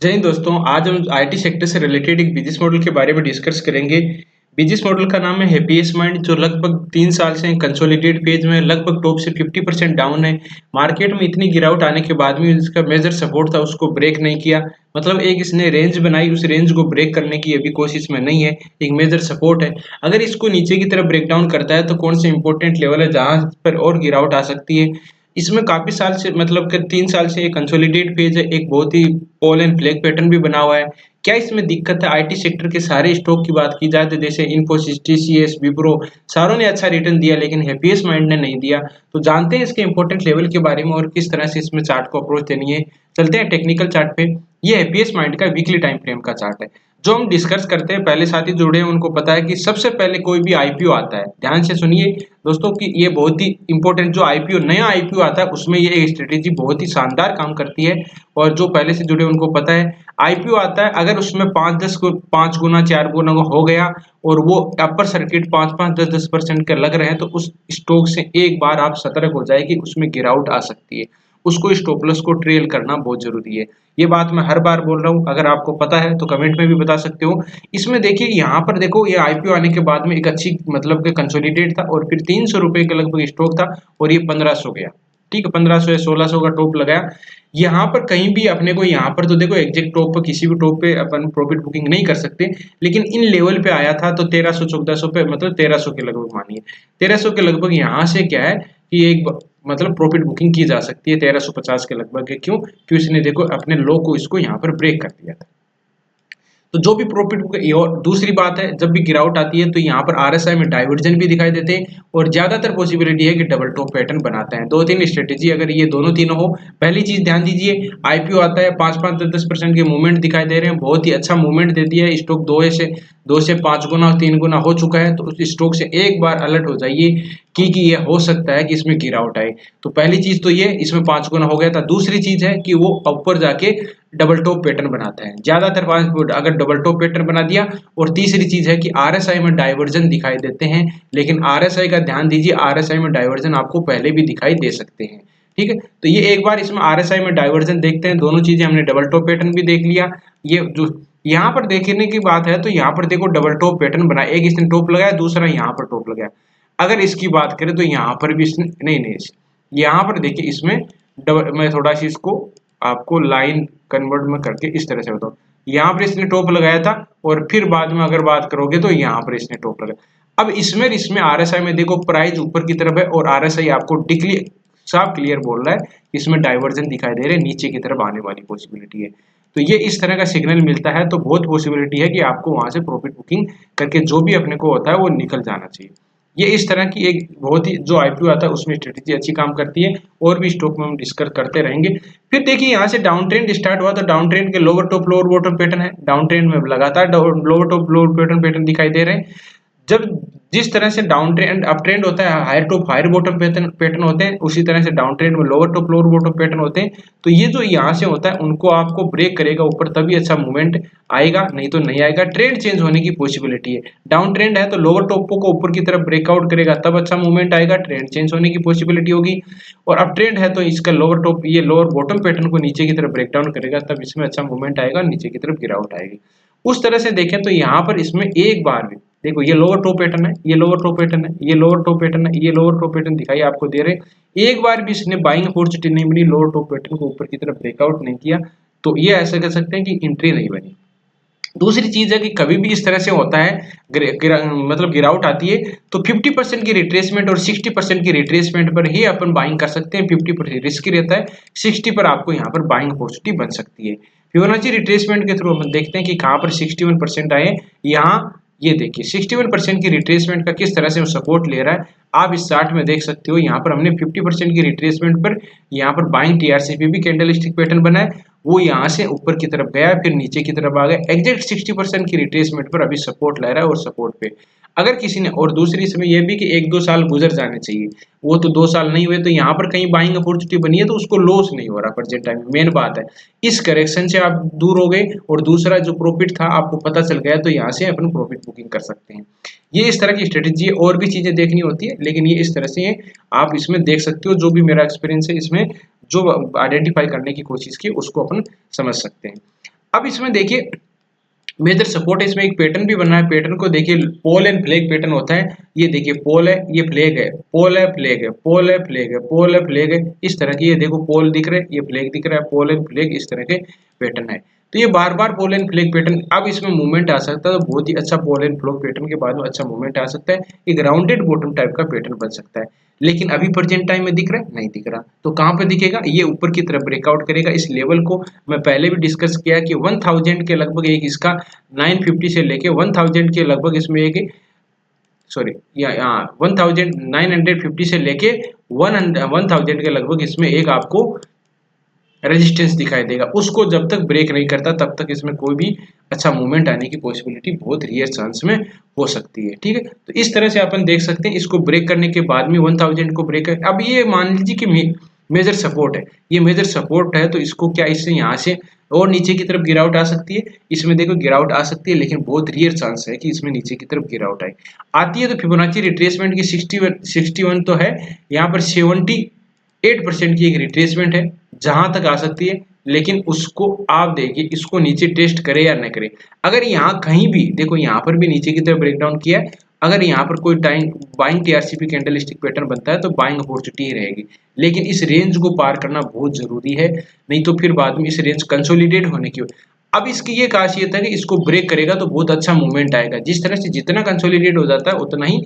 जय हिंद दोस्तों। आज हम आईटी सेक्टर से रिलेटेड एक बिजनेस मॉडल के बारे में डिस्कस करेंगे। बिजनेस मॉडल का नाम है हैप्पीएस्ट माइंड, जो लगभग 3 साल से कंसोलिडेट फेज में लगभग टॉप से 50% डाउन है। मार्केट में इतनी गिरावट आने के बाद भी इसका मेजर सपोर्ट था, उसको ब्रेक नहीं किया। मतलब एक इसने रेंज बनाई, उस रेंज को ब्रेक करने की अभी कोशिश में नहीं है। एक मेजर सपोर्ट है। अगर इसको नीचे की तरफ ब्रेक डाउन करता है तो कौन से इंपॉर्टेंट लेवल है जहां पर और गिरावट आ सकती है। इसमें काफी साल से मतलब कि 3 साल से एक कंसोलिडेट फेज है, एक बहुत ही पॉल एंड फ्लैग पैटर्न भी बना हुआ है। क्या इसमें दिक्कत है? आईटी सेक्टर के सारे स्टॉक की बात की जाए तो जैसे इन्फोसिस, टीसीएस, विप्रो, सारों ने अच्छा रिटर्न दिया, लेकिन हैप्पीएस्ट माइंड ने नहीं दिया। तो जानते हैं इसके इंपॉर्टेंट लेवल के बारे में और किस तरह से इसमें चार्ट को अप्रोच देनी है। चलते हैं टेक्निकल चार्ट पे। ये हैप्पीएस्ट माइंड का वीकली टाइम फ्रेम का चार्ट है जो हम डिस्कस करते हैं। पहले साथी जुड़े हैं उनको पता है कि सबसे पहले कोई भी आईपीओ आता है, ध्यान से सुनिए दोस्तों कि ये बहुत ही इंपॉर्टेंट, जो आईपीओ नया आईपीओ आता है उसमें ये स्ट्रेटेजी बहुत ही शानदार काम करती है। और जो पहले से जुड़े उनको पता है, आईपीओ आता है अगर उसमें 5 गुना 4 गुना हो गया और वो अपर सर्किट 5-5 10-10% के लग रहे हैं तो उस स्टॉक से एक बार आप सतर्क हो जाए कि उसमें गिरावट आ सकती है। उसको स्टॉप लॉस को ट्रेल करना बहुत जरूरी है। ये बात मैं हर बार बोल रहा हूँ, अगर आपको पता है तो कमेंट में भी बता सकते हो। इसमें देखिए यहाँ पर देखो, ये आईपीओ आने के बाद में एक अच्छी मतलब कि कंसोलिडेट था और फिर 300 रुपए के लगभग स्टॉक था और ये 1500 गया। ठीक है, 1500 या 1600 का टॉप लगाया। यहाँ पर कहीं भी अपने को, यहाँ पर तो देखो एग्जैक्ट टॉप पर किसी भी टॉप पे अपन प्रॉफिट बुकिंग नहीं कर सकते, लेकिन इन लेवल पे आया था तो 1300 1400 पे, मतलब 1300 के लगभग मानिए। 1300 के लगभग यहाँ से क्या है कि एक मतलब प्रॉफिट बुकिंग की जा सकती है 1350 के लगभग। क्यों? क्योंकि इसने देखो अपने लो को इसको यहाँ पर ब्रेक कर दिया था। तो जो भी प्रॉफिट, और दूसरी बात है जब भी गिरावट आती है तो यहाँ पर आरएसआई में डाइवर्जन भी दिखाई देते हैं और ज्यादातर पॉसिबिलिटी है कि डबल टॉप पैटर्न बनाते हैं। 2-3 स्ट्रेटेजी अगर ये दोनों तीनों हो। पहली चीज ध्यान दीजिए, आईपीओ आता है 5-5 10-10% के मूवमेंट दिखाई दे रहे हैं, बहुत ही अच्छा मूवमेंट दे दिया है। स्टॉक 2 से 5 गुना और 3 गुना हो चुका है, तो उस स्टॉक से एक बार अलर्ट हो जाइए कि ये हो सकता है कि इसमें गिरावट आए। तो पहली चीज तो ये इसमें 5 गुना हो गया था। दूसरी चीज है कि वो ऊपर जाके डबल टॉप पैटर्न बनाता है, ज्यादातर 5 अगर डबल टॉप पैटर्न बना दिया। और तीसरी चीज है कि आरएसआई में डाइवर्जन दिखाई देते हैं, लेकिन आरएसआई का ध्यान दीजिए, आरएसआई में डाइवर्जन आपको पहले भी दिखाई दे सकते हैं। ठीक है, तो ये एक बार इसमें आरएसआई में डाइवर्जन देखते हैं। दोनों चीजें हमने, डबल टॉप पैटर्न भी देख लिया। ये जो यहाँ पर देखने की बात है तो यहाँ पर देखो डबल टॉप पैटर्न बना, एक इसने टॉप लगाया, दूसरा यहाँ पर टॉप लगाया। अगर इसकी बात करें तो यहाँ पर भी इसने नहीं नहीं, यहाँ पर देखिए इसमें डबल, मैं थोड़ा सी इसको आपको लाइन कन्वर्ट में करके इस तरह से बताऊं। यहाँ पर इसने टॉप लगाया था और फिर बाद में अगर बात करोगे तो यहाँ पर इसने टॉप लगाया। अब इसमें इसमें आरएसआई में देखो प्राइस ऊपर की तरफ है और आरएसआई आपको डिक्लियर साफ क्लियर बोल रहा है, इसमें डाइवर्जन दिखाई दे रहे हैं, नीचे की तरफ आने वाली पॉसिबिलिटी है। तो ये इस तरह का सिग्नल मिलता है तो बहुत पॉसिबिलिटी है कि आपको वहां से प्रॉफिट बुकिंग करके जो भी अपने को होता है वो निकल जाना चाहिए। ये इस तरह की एक बहुत ही, जो आईपीओ आता है उसमें स्ट्रेटेजी अच्छी काम करती है। और भी स्टॉक में हम डिस्कस करते रहेंगे। फिर देखिए यहाँ से डाउन ट्रेंड स्टार्ट हुआ तो डाउन ट्रेंड के lower top lower bottom pattern है। डाउन ट्रेंड में लगातार लोअर टॉप लोअर पैटर्न दिखाई दे रहे हैं। जब जिस तरह से डाउन ट्रेंड अप ट्रेंड होता है, higher top higher bottom pattern pattern होते हैं, उसी तरह से डाउन ट्रेंड में lower top lower bottom pattern होते हैं। तो ये जो यहाँ से होता है उनको आपको ब्रेक करेगा ऊपर, तभी अच्छा मूवमेंट आएगा, नहीं तो नहीं आएगा। ट्रेंड चेंज होने की पॉसिबिलिटी है। डाउन ट्रेंड है तो लोअर टॉप को ऊपर की तरफ ब्रेकआउट करेगा तब अच्छा मूवमेंट आएगा, ट्रेंड चेंज होने की पॉसिबिलिटी होगी। और अप ट्रेंड है तो इसका लोअर टॉप, ये लोअर बॉटम पैटर्न को नीचे की तरफ ब्रेकडाउन करेगा तब इसमें अच्छा मूवमेंट आएगा, नीचे की तरफ गिरावट आएगी। उस तरह से देखें तो यहाँ पर इसमें एक बार भी देखो, ये लोअर टॉप पैटर्न है, ये लोअर टॉप पैटर्न है, ये लोअर टॉप पैटर्न है, ये लोअर टॉप पैटर्न दिखाई आपको दे रहे। एक बार भी इसने बाइंग अपॉर्चुनिटी नहीं बनी, लोअर टॉप पैटर्न को ऊपर की तरफ ब्रेकआउट नहीं किया, तो ये ऐसा कह सकते हैं कि एंट्री नहीं बनी। दूसरी चीज है कि कभी भी इस तरह से होता है, मतलब गिरावट आती है तो 50% की रिट्रेसमेंट और 60% की रिट्रेसमेंट पर ही अपन बाइंग कर सकते हैं। 50% रिस्की रहता है, 60 पर आपको यहाँ पर बाइंग अपॉर्चुनिटी बन सकती है। फिबोनाची रिट्रेसमेंट के थ्रू हम देखते हैं कि कहाँ पर 61% आए। यहाँ ये देखिए 61% की रिट्रेसमेंट का किस तरह से वो सपोर्ट ले रहा है, आप इस चार्ट में देख सकते हो। यहाँ पर हमने 50% की रिट्रेसमेंट पर यहाँ पर बाइंग टीआरसीपी भी कैंडल स्टिक पैटर्न बना है, वो यहाँ से ऊपर की तरफ गया फिर नीचे की तरफ आ गया। एग्जैक्ट 60% की रिट्रेसमेंट पर अभी सपोर्ट ले रहा है और सपोर्ट पे अगर किसी ने, और दूसरी इसमें यह भी कि 1-2 साल गुजर जाने चाहिए, वो तो 2 साल नहीं हुए, तो यहाँ पर कहीं बाइंग अपॉर्चुनिटी बनी है तो उसको लॉस नहीं हो रहा प्रेजेंट टाइम में। मेन बात है इस करेक्शन से आप दूर हो गए और दूसरा जो प्रॉफिट था आपको पता चल गया, तो यहाँ से अपन प्रॉफिट बुकिंग कर सकते हैं। ये इस तरह की स्ट्रेटेजी है, और भी चीजें देखनी होती है लेकिन ये इस तरह से है, आप इसमें देख सकते हो। जो भी मेरा एक्सपीरियंस है इसमें, जो आइडेंटिफाई करने की कोशिश की उसको अपन समझ सकते हैं। अब इसमें देखिए मेजर सपोर्ट है, इसमें एक पैटर्न भी बना है। पैटर्न को देखिए, पोल एंड फ्लैग पैटर्न होता है। ये देखिए पोल है, ये फ्लैग है, पोल है फ्लैग है, पोल है फ्लैग है, पोल है फ्लैग है, इस तरह की। ये देखो पोल दिख रहे हैं, ये फ्लैग दिख रहा है, पोल एंड फ्लैग, इस तरह के पैटर्न है। तो ये बार बार पोल एंड फ्लैग पैटर्न, अब इसमें मूवमेंट आ सकता है, तो बहुत ही अच्छा पोल एंड फ्लैग पैटर्न के बाद में अच्छा मूवमेंट आ सकता है। एक राउंडेड बॉटम टाइप का पैटर्न बन सकता है। लेकिन अभी प्रेजेंट टाइम में दिख रहा है, नहीं दिख रहा। तो कहाँ पे दिखेगा, ये ऊपर की तरफ ब्रेकआउट करेगा। इस लेवल को मैं पहले भी डिस्कस किया कि 1000 के लगभग एक इसका 950 से लेके 1000 के लगभग इसमें एक, सॉरी यहाँ 1950 से लेके 1000 के लगभग इसमें एक आपको रेजिस्टेंस दिखाई देगा। उसको जब तक ब्रेक नहीं करता तब तक इसमें कोई भी अच्छा मूवमेंट आने की पॉसिबिलिटी बहुत रेयर चांस में हो सकती है। ठीक है, तो इस तरह से अपन देख सकते हैं। इसको ब्रेक करने के बाद में 1000 को ब्रेक कर, अब ये मान लीजिए कि मेजर सपोर्ट है, ये मेजर सपोर्ट है, तो इसको क्या, इससे यहाँ से और नीचे की तरफ गिरावट आ सकती है। इसमें देखो गिरावट आ सकती है, लेकिन बहुत रेयर चांस है कि इसमें नीचे की तरफ गिरावट आए। आती है तो फिबोनाची रिट्रेसमेंट की 61 तो है, यहाँ पर 78% की एक रिट्रेसमेंट है जहां तक आ सकती है। लेकिन उसको आप देखिए, इसको नीचे टेस्ट करे या न करे। अगर यहाँ कहीं भी देखो, यहाँ पर भी नीचे की तरफ ब्रेकडाउन किया है, अगर यहाँ पर कोई time buying TRCP candlestick pattern बनता है तो बाइंग अपॉर्चुनिटी रहेगी। लेकिन इस रेंज को पार करना बहुत जरूरी है, नहीं तो फिर बाद में इस रेंज कंसोलिडेट होने की। अब इसकी ये खासियत है कि इसको ब्रेक करेगा तो बहुत अच्छा मूवमेंट आएगा। जिस तरह से जितना कंसोलिडेट हो जाता है उतना ही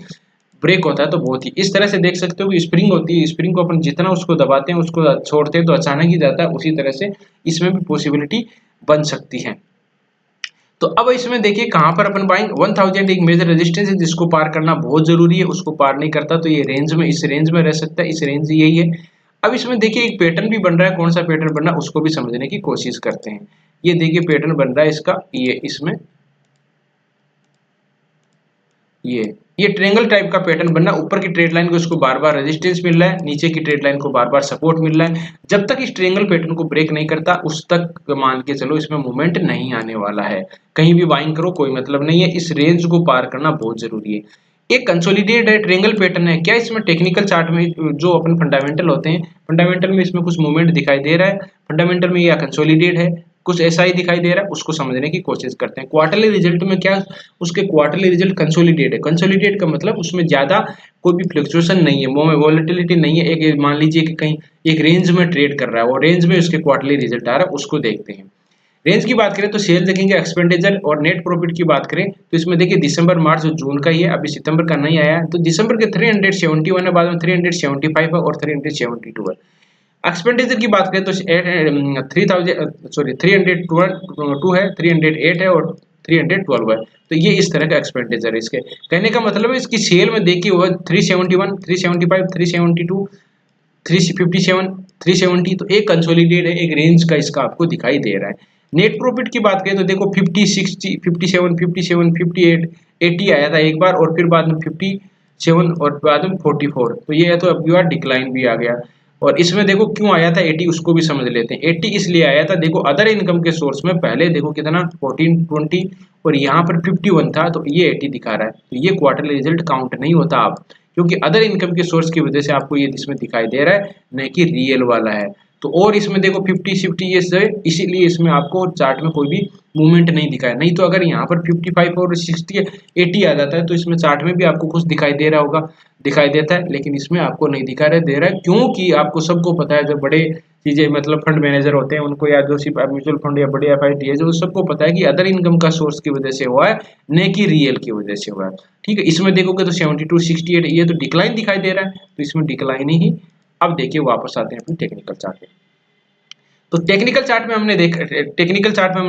ब्रेक होता है। तो बहुत ही इस तरह से देख सकते हो कि स्प्रिंग होती है, स्प्रिंग को अपन जितना उसको दबाते हैं, उसको छोड़ते हैं तो अचानक ही जाता है। उसी तरह से इसमें भी पॉसिबिलिटी बन सकती है। तो अब इसमें देखिए कहां पर अपन बाइंग 1000 एक मेजर रेजिस्टेंस है जिसको पार करना बहुत जरूरी है। उसको पार नहीं करता तो ये रेंज में, इस रेंज में रह सकता है, इस रेंज यही है। अब इसमें देखिए एक पैटर्न भी बन रहा है, कौन सा पैटर्न बन रहा है उसको भी समझने की कोशिश करते हैं। ये देखिए पैटर्न बन रहा है इसका, ये इसमें ये ट्रेंगल टाइप का पैटर्न बनना। ऊपर की ट्रेड लाइन को इसको बार बार रेजिस्टेंस मिल रहा है, नीचे की ट्रेड लाइन को बार बार सपोर्ट मिल रहा है। जब तक इस ट्रेंगल पैटर्न को ब्रेक नहीं करता उस तक मान के चलो इसमें मूवमेंट नहीं आने वाला है। कहीं भी बाइंग करो कोई मतलब नहीं है, इस रेंज को पार करना बहुत जरूरी है। एक कंसोलिडेट है, ट्रेंगल पैटर्न है। क्या इसमें टेक्निकल चार्ट में जो अपन फंडामेंटल होते हैं, फंडामेंटल में इसमें कुछ मूवमेंट दिखाई दे रहा है, फंडामेंटल में यह कंसोलिडेट है, कुछ ऐसा ही दिखाई दे रहा है, उसको समझने की कोशिश करते हैं। क्वार्टरली रिजल्ट में क्या, उसके क्वार्टरली रिजल्ट कंसोलिडेट है। कंसोलिडेट का मतलब उसमें ज्यादा कोई भी फ्लक्चुएशन नहीं है, वॉलेटिलिटी नहीं है। एक मान लीजिए कि कहीं एक रेंज में ट्रेड कर रहा है, वो रेंज में उसके क्वार्टरली रिजल्ट आ रहा है, उसको देखते हैं। रेंज की बात करें तो सेल देखेंगे, एक्सपेंडिचर और नेट प्रॉफिट की बात करें तो इसमें देखिए दिसंबर मार्च और जून का ही है, अभी सितंबर का नहीं आया है। तो दिसंबर के 371 है, बाद में 375 है और 372 है। एक्सपेंडिचर की बात करें तो 302 है, 308 है और 312 है। तो ये इस तरह का एक्सपेंडिचर है। इसके कहने का मतलब है इसकी सेल में देखिए हुआ 371, 375, 372, 357, 370। तो एक कंसोलिडेट है, एक रेंज का इसका आपको दिखाई दे रहा है। नेट प्रॉफिट की बात करें तो देखो 50, 60, 57, 57, 58, 80 आया था एक बार और फिर बाद में 57 और बाद में 44। तो ये है, तो अब बार डिक्लाइन भी आ गया। और इसमें देखो क्यों आया था 80, उसको भी समझ लेते हैं। 80 इसलिए आया था, देखो अदर इनकम के सोर्स में पहले देखो कितना 14, 20 और यहाँ पर 51 था, तो ये 80 दिखा रहा है। तो ये क्वार्टरली रिजल्ट काउंट नहीं होता आप, क्योंकि अदर इनकम के सोर्स की वजह से आपको ये इसमें दिखाई दे रहा है, न कि रियल वाला है। तो और इसमें देखो 50, 60 ये सब, इसीलिए इसमें आपको चार्ट में कोई भी मूवमेंट नहीं दिखाया। नहीं तो अगर यहाँ पर 55 और 60, 80 आ जाता है तो इसमें चार्ट में भी आपको कुछ दिखाई दे रहा होगा, दिखाई देता है। लेकिन इसमें आपको नहीं दिखाई दे रहा है, क्योंकि आपको सबको पता है, जो बड़े चीजें मतलब फंड मैनेजर होते हैं उनको, या जो सिर्फ म्यूचुअल फंड या बड़े एफआईटी है, जो सबको पता है कि अदर इनकम का सोर्स की वजह से हुआ है, न कि रियल की वजह से हुआ है। ठीक है, इसमें देखोगे तो 72, 68 ये तो डिक्लाइन दिखाई दे रहा है, तो इसमें डिक्लाइन ही। अब देखिए वापस आते हैं अपने टेक्निकल चार्ट पे। तो टेक्निकल चार्ट में हमने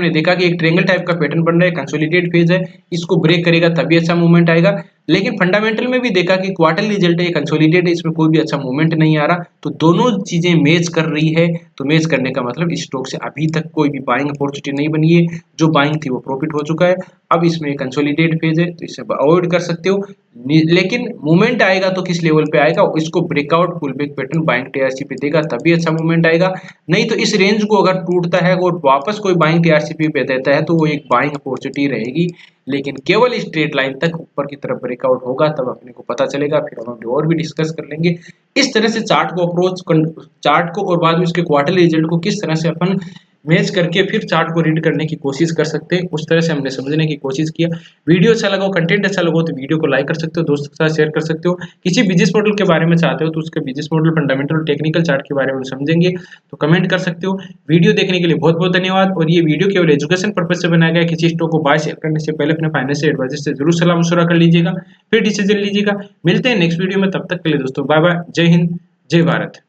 देखा कि एक ट्रेंगल टाइप का पैटर्न बन रहा है, कंसोलिडेट फेज है, इसको ब्रेक करेगा तभी अच्छा मूवमेंट आएगा। लेकिन फंडामेंटल में भी देखा कि क्वार्टरली रिजल्ट है, कंसोलिडेट है, इसमें कोई भी अच्छा मूवमेंट नहीं आ रहा। तो दोनों चीजें मैच कर रही है। तो मैच करने का मतलब इस स्टॉक से अभी तक कोई भी बाइंग अपॉर्चुनिटी नहीं बनी है, जो बाइंग थी वो प्रॉफिट हो चुका है। अब इसमें कंसोलिडेट फेज है तो इसे अवॉइड कर सकते हो। लेकिन मूवमेंट आएगा तो किस लेवल पे आएगा, इसको breakout pull back pattern buying TRC पे देगा तभी अच्छा मूवमेंट आएगा। नहीं तो इस रेंज को अगर टूटता है और वापस कोई बाइंग टीआरसीपी पे देता है तो वो एक बाइंग अपॉर्चुनिटी रहेगी। लेकिन केवल स्ट्रेट लाइन तक ऊपर की तरफ ब्रेकआउट होगा तब अपने को पता चलेगा, फिर हम और भी डिस्कस कर लेंगे। इस तरह से चार्ट को अप्रोच, चार्ट को और बाद में इसके क्वार्टरली रिजल्ट को किस तरह से अपन मैच करके फिर चार्ट को रीड करने की कोशिश कर सकते हैं। उस तरह से हमने समझने की कोशिश किया। वीडियो अच्छा लगा हो, कंटेंट अच्छा लगा हो तो वीडियो को लाइक कर सकते हो, दोस्तों के साथ शेयर कर सकते हो। किसी बिजनेस मॉडल के बारे में चाहते हो तो उसके बिजनेस मॉडल, फंडामेंटल और टेक्निकल चार्ट के बारे में समझेंगे तो कमेंट कर सकते हो। वीडियो देखने के लिए बहुत बहुत धन्यवाद। और ये वीडियो केवल एजुकेशन पर्पज से बनाया गया है। किसी स्टॉक को बाय शेयर करने से पहले अपने फाइनेंशियल एडवाइजर से जरूर सलाह मशवरा कर लीजिएगा, फिर डिसीजन लीजिएगा। मिलते हैं नेक्स्ट वीडियो में, तब तक के लिए दोस्तों बाय बाय। जय हिंद, जय भारत।